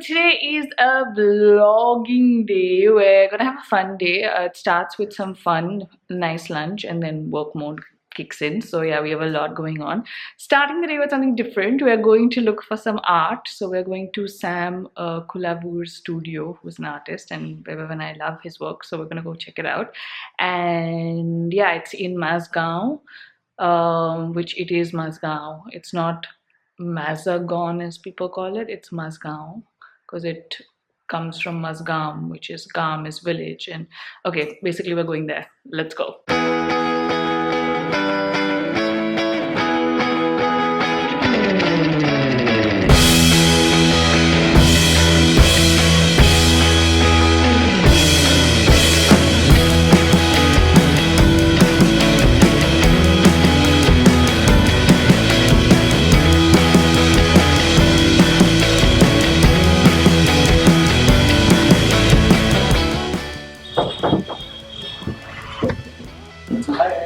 today is a vlogging day. We're gonna have a fun day. It starts with some fun, nice lunch, and then work mode kicks in. So yeah, we have a lot going on. Starting the day with something different, we're going to look for some art. So we're going to Sam Kulavur's studio, who's an artist, and I love his work. So we're gonna go check it out. And yeah, it's in Mazgaon, which it is Mazgaon. It's not Mazagon as people call it. It's Mazgaon because it comes from Mazgam, which is Gam is village. And okay, basically we're going there. Let's go.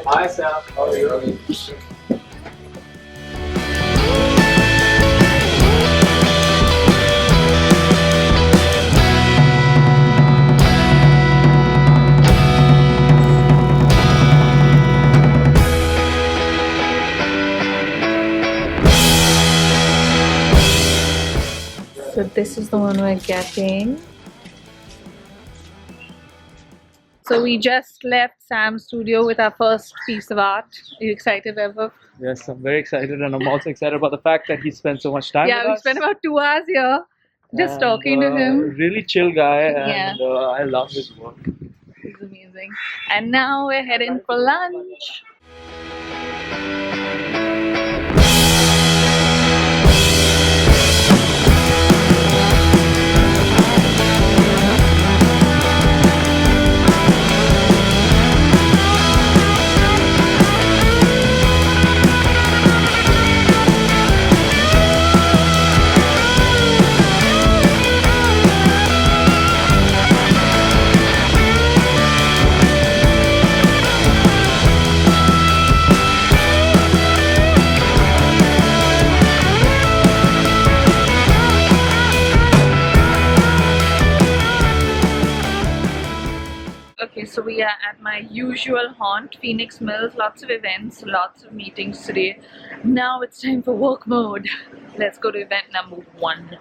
Hi Sam, how are you? So this is the one we're getting. So we just left Sam's studio with our first piece of art. Are you excited, Vaibhav? Yes, I'm very excited, and I'm also excited about the fact that he spent so much time with Yeah, we us. spent about 2 hours here just talking to him. Really chill guy, Yeah. and I love his work. He's amazing. And now we're heading for lunch. Okay, so we are at my usual haunt, Phoenix Mills. Lots of events, lots of meetings today. Now it's time for work mode. Let's go to event number 1.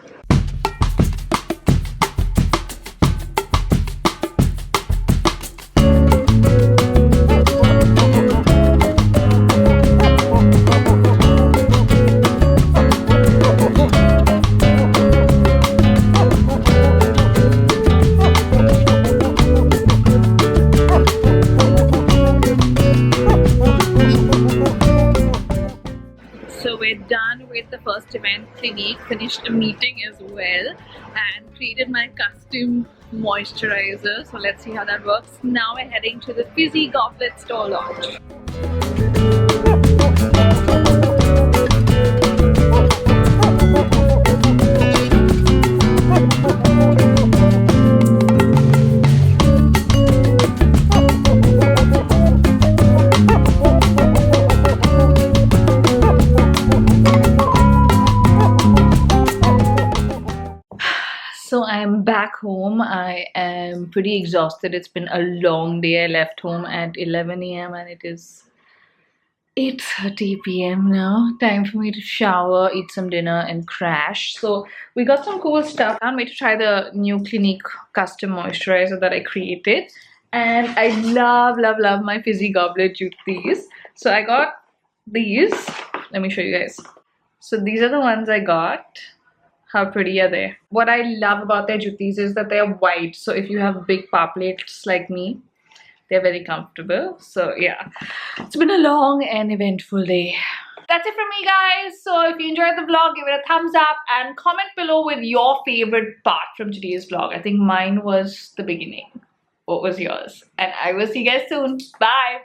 So we're done with the first event, Clinique, finished a meeting as well, and created my custom moisturizer. So let's see how that works. Now we're heading to the Fizzy Goblet store launch. So I'm back home. I am pretty exhausted. It's been a long day. I left home at 11 a.m. and it is 8:30 p.m. now. Time for me to shower, eat some dinner, and crash. So we got some cool stuff. Can't wait to try the new Clinique custom moisturizer that I created. And I love my Fizzy Goblet juices. So I got these. Let me show you guys. So these are the ones I got. How pretty are they? What I love about their jutis is that they're wide. So if you have big paplets like me, they're very comfortable. So yeah, it's been a long and eventful day. That's it from me, guys. So if you enjoyed the vlog, give it a thumbs up and comment below with your favorite part from today's vlog. I think mine was the beginning. What was yours? And I will see you guys soon. Bye.